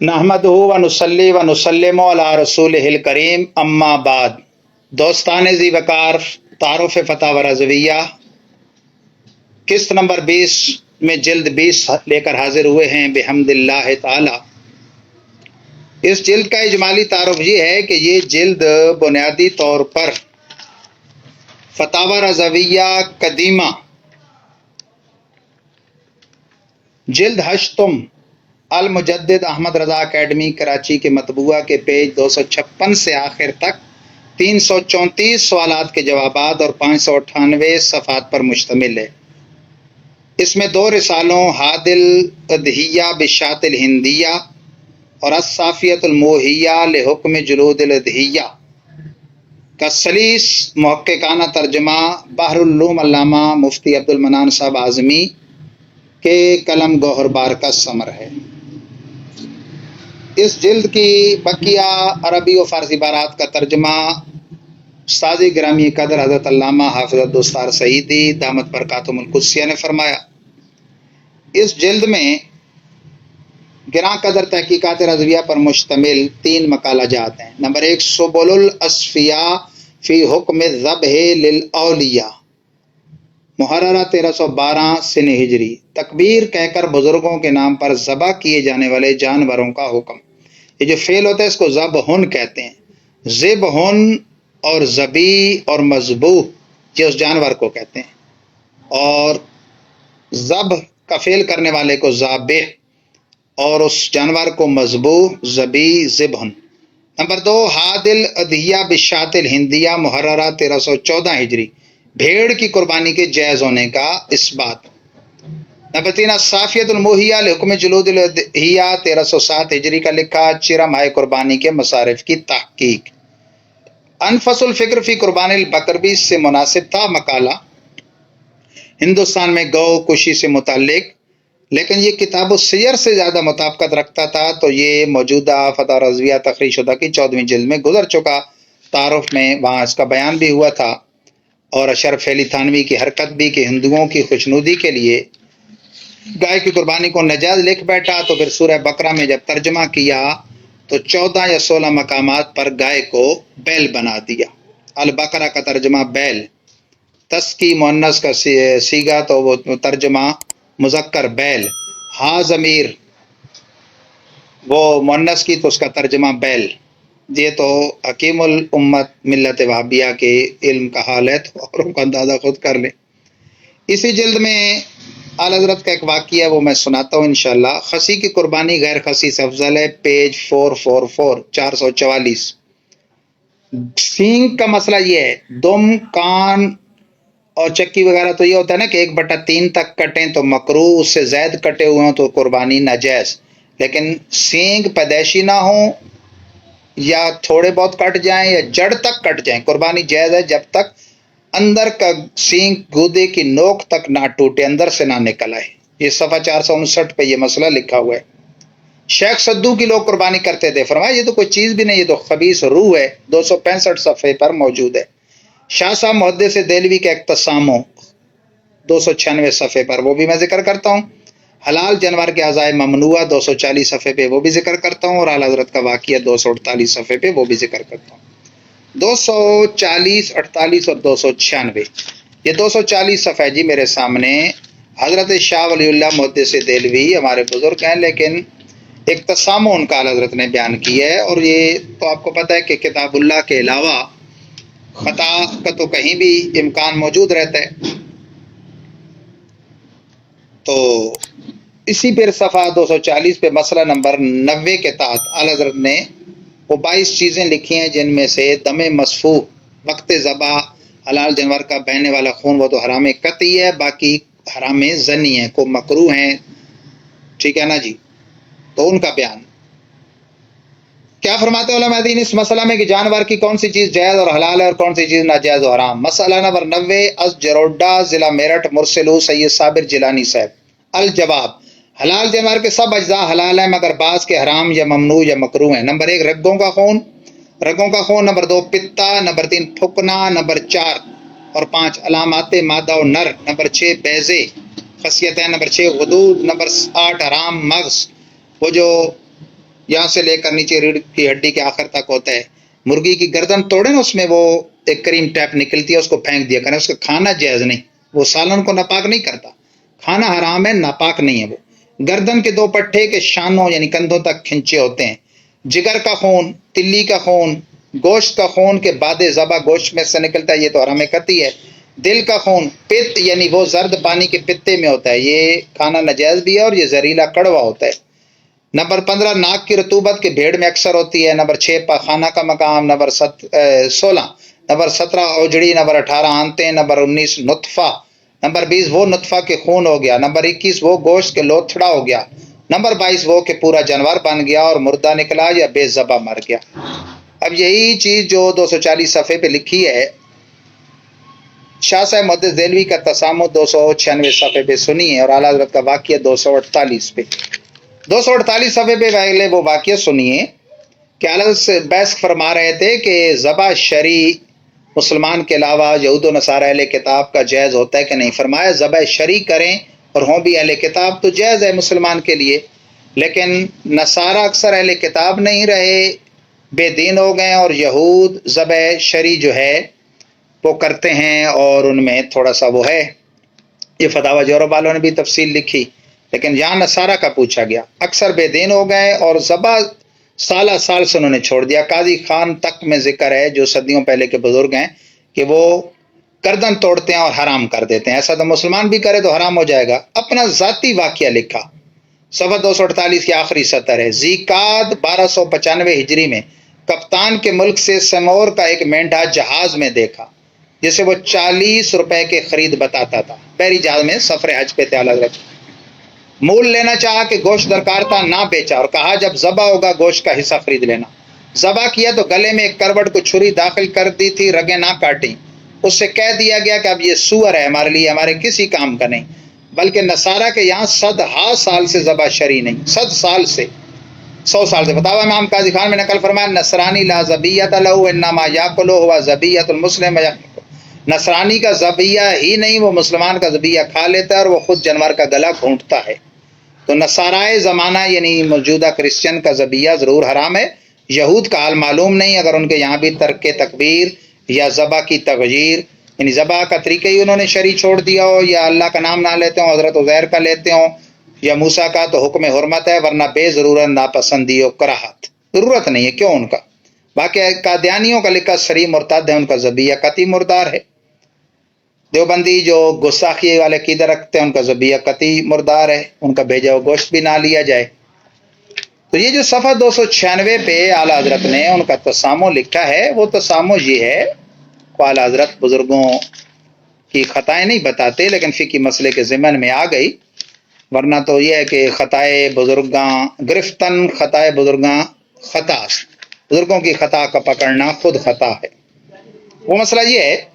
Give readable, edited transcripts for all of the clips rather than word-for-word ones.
نحمدہ و نصلی و نسلم علی رسولہ الکریم، اما بعد۔ دوستان ذی وقار، تعارف فتاوی رضویہ قسط نمبر 20 میں جلد 20 لے کر حاضر ہوئے ہیں بحمد اللہ تعالی۔ اس جلد کا اجمالی تعارف یہ ہے کہ یہ جلد بنیادی طور پر فتاوی رضویہ قدیمہ جلد ہشتم المجدد احمد رضا اکیڈمی کراچی کے مطبوعہ کے پیج 256 سے آخر تک 334 سوالات کے جوابات اور 598 صفحات پر مشتمل ہے۔ اس میں 2 رسالوں حاد الادہیہ بالشاۃ الہندیہ اور الصافیۃ الموحیہ لحکم جلود الادہیہ کا سلیس محققانہ ترجمہ بحر العلوم علامہ مفتی عبد المنان صاحب اعظمی کے قلم گوہر بار کا ثمر ہے۔ اس جلد کی بقیہ عربی و فارسی عبارات کا ترجمہ استاد گرامی قدر حضرت علامہ حافظ عبدالستار سعیدی دامت برکاتہم القدسیہ نے فرمایا۔ اس جلد میں گراں قدر تحقیقات رضویہ پر مشتمل 3 مقالہ جات ہیں۔ نمبر 1، سبل الاصفیاء فی حکم الذبح للاولیاء، محررہ 1312 سن ہجری، تکبیر کہہ کر بزرگوں کے نام پر ذبح کیے جانے والے جانوروں کا حکم۔ یہ جو فعل ہوتا ہے اس کو ذبحن کہتے ہیں۔ ذبحن اور ذبی اور مذبوح یہ اس جانور کو کہتے ہیں، اور ذبح کا فعل کرنے والے کو ذابح اور اس جانور کو مذبوح ذبی ذبحن۔ نمبر 2، حاد الادہیہ بالشاۃ الہندیہ، محررہ 1314 ہجری، بھیڑ کی قربانی کے جائز ہونے کا اثبات۔ نمبر 3، الصافیۃ الموحیہ لحکم جلود الادہیہ 1307 ہجری کا لکھا چرہ ماہ قربانی کے مصارف کی تحقیق۔ انفس الفکر فی قربان البقر بھی اس سے مناسب تھا مقالہ، ہندوستان میں گو کشی سے متعلق، لیکن یہ کتاب السیر سے زیادہ مطابقت رکھتا تھا، تو یہ موجودہ فتاوی رضویہ تخریج شدہ کی 14ویں جلد میں گزر چکا۔ تعارف میں وہاں اس کا بیان بھی ہوا تھا، اور اشرف علی تھانوی کی حرکت بھی کہ ہندوؤں کی خوشنودی کے لیے گائے کی قربانی کو نجائز لکھ بیٹھا، تو پھر سورہ بقرہ میں جب ترجمہ کیا تو 14 یا 16 مقامات پر گائے کو بیل بنا دیا۔ البقرہ کا ترجمہ بیل، تسکی مؤنث کا سیگا تو وہ ترجمہ مذکر بیل، ہاں ضمیر وہ مؤنث کی تو اس کا ترجمہ بیل۔ یہ تو حکیم الامت ملت وہابیہ کے علم کا حال ہے، تو اوروں کا اندازہ خود کر لیں۔ اسی جلد میں اعلی حضرت کا ایک واقعہ ہے، وہ میں سناتا ہوں انشاءاللہ۔ خسی کی قربانی غیر خسی سے افضل ہے، پیج 444 سینگ کا مسئلہ یہ ہے، دم کان اور چکی وغیرہ تو یہ ہوتا ہے نا کہ 1/3 تک کٹیں تو مکروہ، اس سے زائد کٹے ہوئے ہوں تو قربانی ناجائز، لیکن سینگ پیدائشی نہ ہوں یا تھوڑے بہت کٹ جائیں یا جڑ تک کٹ جائیں، قربانی جائز ہے جب تک اندر کا سینگ گودے کی نوک تک نہ ٹوٹے، اندر سے نہ نکل آئے۔ یہ صفحہ 459 پہ یہ مسئلہ لکھا ہوا ہے۔ شیخ سدو کی لوگ قربانی کرتے تھے، فرمایا یہ تو کوئی چیز بھی نہیں، یہ تو خبیث روح ہے۔ 265 صفحے پر موجود ہے۔ شاہ صاحب محدث دہلوی کا اقتسامو 296 صفحے پر، وہ بھی میں ذکر کرتا ہوں۔ حلال جانور کے اعضائے ممنوعہ 240 صفحے پہ، وہ بھی ذکر کرتا ہوں، اور اعلی حضرت کا واقعہ 248 صفحے پہ، وہ بھی ذکر کرتا ہوں۔ 240، 48 اور 296، یہ 240 صفحہ جی میرے سامنے۔ حضرت شاہ ولی اللہ محدث دہلوی ہمارے بزرگ ہیں، لیکن اقتسام ان کا حضرت نے بیان کیا ہے، اور یہ تو آپ کو پتہ ہے کہ کتاب اللہ کے علاوہ خطا کا تو کہیں بھی امکان موجود رہتا ہے۔ تو اسی پھر صفحہ 240 پہ مسئلہ نمبر 90 کے تحت اعلی حضرت نے وہ 22 چیزیں لکھی ہیں، جن میں سے دم مسفوح وقت ذبح، حلال جانور کا بہنے والا خون وہ تو حرام قطعی ہے، باقی حرام ظنی ہے، کو مکروہ ہیں، ٹھیک ہے نا جی۔ تو ان کا بیان کیا فرماتے ہیں علماء دین اس مسئلہ میں کہ جانور کی کون سی چیز جائز اور حلال ہے اور کون سی چیز ناجائز و حرام۔ مسئلہ نمبر 90، از جروڈا ضلع میرٹھ، مرسلو سید صابر جیلانی صاحب۔ الجواب، حلال جانور کے سب اجزاء حلال ہیں مگر بعض کے حرام یا ممنوع یا مکروہ ہیں۔ نمبر 1، رگوں کا خون، نمبر 2، پتا، نمبر 3، پھکنا، نمبر 4 اور 5 علامات مادہ و نر، نمبر 6 بیضے خصیتیں، نمبر 6 غدود، نمبر 8 حرام مغز، وہ جو یہاں سے لے کر نیچے ریڑھ کی ہڈی کے آخر تک ہوتا ہے. مرغی کی گردن توڑے نا، اس میں وہ ایک کریم ٹیپ نکلتی ہے، اس کو پھینک دیا کریں. اس کا کھانا جائز نہیں، وہ سالن کو ناپاک نہیں کرتا، کھانا حرام ہے، ناپاک نہیں ہے وہ. گردن کے 2 پٹھے کے شانوں یعنی کندھوں تک کھنچے ہوتے ہیں. جگر کا خون، تلی کا خون، گوشت کا خون کے بعد ذبح گوشت میں سے نکلتا ہے، یہ تو حرام قطعی ہے. دل کا خون، پت یعنی وہ زرد پانی کے پتے میں ہوتا ہے، یہ کھانا ناجائز بھی ہے اور یہ زہریلا کڑوا ہوتا ہے. نمبر 15 ناک کی رطوبت کے بھیڑ میں اکثر ہوتی ہے. نمبر 6 پاخانہ کا مقام. نمبر 16 نمبر 17 اوجڑی. نمبر 18 آنتیں. نمبر 19 نطفہ. نمبر 20 وہ نطفہ کے خون ہو گیا. نمبر 21 وہ گوشت کے لوتھڑا ہو گیا. نمبر 22 وہ کہ پورا جانور بن گیا اور مردہ نکلا یا بے ذبح مر گیا. اب یہی چیز جو 240 صفحے پہ لکھی ہے، شاہ صاحب محدث دہلوی کا تسامح 296 صفحے پہ سنی ہے، اور اعلیٰ حضرت کا واقعہ 248 پہ. 248 صفحے پہ پہلے وہ واقعہ سنیے کہ اعلیٰ حضرت سے بحث فرما رہے تھے کہ ذبح شرعی مسلمان کے علاوہ یہود و نصارہ اہل کتاب کا جائز ہوتا ہے کہ نہیں. فرمایا ذبح شرعی کریں اور ہوں بھی اہل کتاب تو جائز ہے مسلمان کے لیے، لیکن نصارہ اکثر اہل کتاب نہیں رہے، بے دین ہو گئے، اور یہود ذبح شرعی جو ہے وہ کرتے ہیں، اور ان میں تھوڑا سا وہ ہے. یہ فتاوی یورپ والوں نے بھی تفصیل لکھی، لیکن یہاں نصارہ کا پوچھا گیا. اکثر بے دین ہو گئے اور ذبح سالہ سال سے انہوں نے چھوڑ دیا. قاضی خان تک میں ذکر ہے جو صدیوں پہلے کے بزرگ ہیں کہ وہ گردن توڑتے ہیں اور حرام کر دیتے ہیں. ایسا تو مسلمان بھی کرے تو حرام ہو جائے گا. اپنا ذاتی واقعہ لکھا، صفحہ 248 کی آخری سطر ہے. ذیقعد 1295 ہجری میں کپتان کے ملک سے سمور کا ایک مینڈھا جہاز میں دیکھا جسے وہ 40 روپے کے خرید بتاتا تھا. بحری جہاز میں سفر حج پہ تھے اعلیٰ حضرت. مول لینا چاہا کہ گوشت درکار تھا، نہ بیچا اور کہا جب ذبح ہوگا گوشت کا حصہ خرید لینا. ذبح کیا تو گلے میں ایک کروٹ کو چھری داخل کر دی تھی، رگیں نہ کاٹیں. اس سے کہہ دیا گیا کہ اب یہ سور ہے، ہمارے لیے ہمارے کسی کام کا نہیں. بلکہ نصارہ کے یہاں 100 سال سے ذبح شرعی نہیں، 100 سال سے 100 سال سے. فتاوی امام قاضی خان میں نقل فرمایا نصرانی لا ذبیۃ لہ انما یاکل ہوا ذبیۃ المسلم. نصرانی کا ذبیہ ہی نہیں، وہ مسلمان کا ذبیہ کھا لیتا ہے اور وہ خود جانور کا گلا گھونٹتا ہے. تو نصارائے زمانہ یعنی موجودہ کرسچن کا ذبیہ ضرور حرام ہے. یہود کا حال معلوم نہیں، اگر ان کے یہاں بھی ترک تکبیر یا ذبح کی تغییر یعنی ذبح کا طریقہ ہی انہوں نے شرعی چھوڑ دیا ہو، یا اللہ کا نام نہ لیتے ہوں، حضرت عزیر کا لیتے ہوں، یا موسیٰ کا، تو حکم حرمت ہے، ورنہ بے ضرورت ناپسندی و کراہت، ضرورت نہیں ہے. کیوں ان کا؟ باقی قادیانیوں کا لکھا صریح مرتد ہے، ان کا ذبیہ قطعی مردار ہے. دیوبندی جو گستاخی والے عقیدہ رکھتے ہیں ان کا ذبیہ قطعی مردار ہے، ان کا بھیجا ہوا گوشت بھی نہ لیا جائے. تو یہ جو صفحہ 296 پہ اعلیٰ حضرت نے ان کا تسامح لکھا ہے، وہ تسامح یہ ہے کہ اعلیٰ حضرت بزرگوں کی خطائیں نہیں بتاتے، لیکن فقہی مسئلے کے ضمن میں آ گئی، ورنہ تو یہ ہے کہ خطائے بزرگاں گرفتن، خطائے بزرگاں خطا، بزرگوں کی خطا کا پکڑنا خود خطا ہے. وہ مسئلہ یہ ہے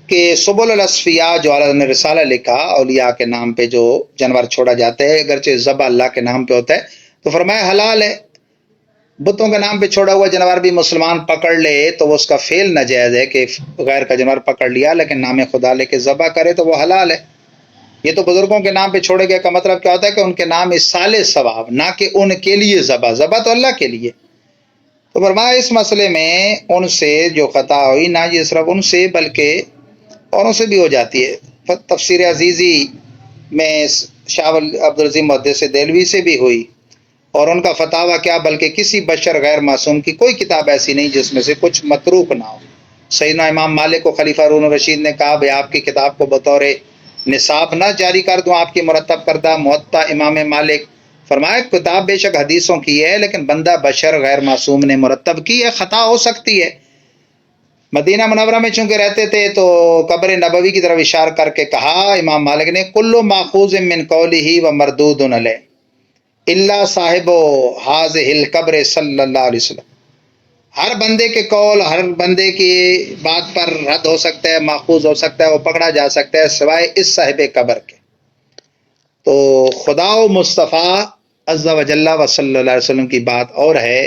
کہ سبل الاصفیاء جو اعلیٰ نے رسالہ لکھا، اولیاء کے نام پہ جو جانور چھوڑا جاتا ہے، اگرچہ ذبح اللہ کے نام پہ ہوتا ہے، تو فرمایا حلال ہے. بتوں کے نام پہ چھوڑا ہوا جانور بھی مسلمان پکڑ لے تو وہ اس کا فعل ناجائز ہے کہ غیر کا جانور پکڑ لیا لیکن نام خدا لے کے ذبح کرے تو وہ حلال ہے. یہ تو بزرگوں کے نام پہ چھوڑے گئے کا مطلب کیا ہوتا ہے کہ ان کے نام اصال ثواب، نہ کہ ان کے لیے ذبح، ذبح تو اللہ کے لیے. تو فرمایا اس مسئلے میں ان سے جو خطا ہوئی، نہ یہ صرف ان سے بلکہ اوروں سے بھی ہو جاتی ہے. تفسیر عزیزی میں شاہ عبدالعظیم محدث دہلوی سے بھی ہوئی، اور ان کا فتاویٰ کیا بلکہ کسی بشر غیر معصوم کی کوئی کتاب ایسی نہیں جس میں سے کچھ متروک نہ ہو. سیدنا امام مالک کو خلیفہ ہارون الرشید نے کہا بھائی آپ کی کتاب کو بطور نصاب نہ جاری کر دوں، آپ کی مرتب کردہ موطا امام مالک. فرمایا کتاب بے شک حدیثوں کی ہے، لیکن بندہ بشر غیر معصوم نے مرتب کی ہے، خطا ہو سکتی ہے. مدینہ منورہ میں چونکہ رہتے تھے تو قبر نبوی کی طرف اشارہ کر کے کہا امام مالک نے کلو ماخوذ من قولہ و مردود علیہ اللہ صاحب حاضہ القبر صلی اللہ علیہ وسلم. ہر بندے کے قول، ہر بندے کی بات پر رد ہو سکتا ہے، ماخوذ ہو سکتا ہے، وہ پکڑا جا سکتا ہے سوائے اس صاحب قبر کے. تو خدا و مصطفیٰ عز و جل و صلی اللہ علیہ وسلم کی بات اور ہے،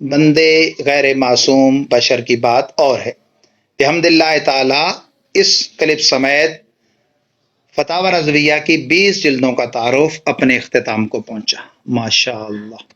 بندے غیر معصوم بشر کی بات اور ہے. بحمد اللہ تعالی اس کلپ سمیت فتاوی رضویہ کی 20 جلدوں کا تعارف اپنے اختتام کو پہنچا. ماشاء اللہ.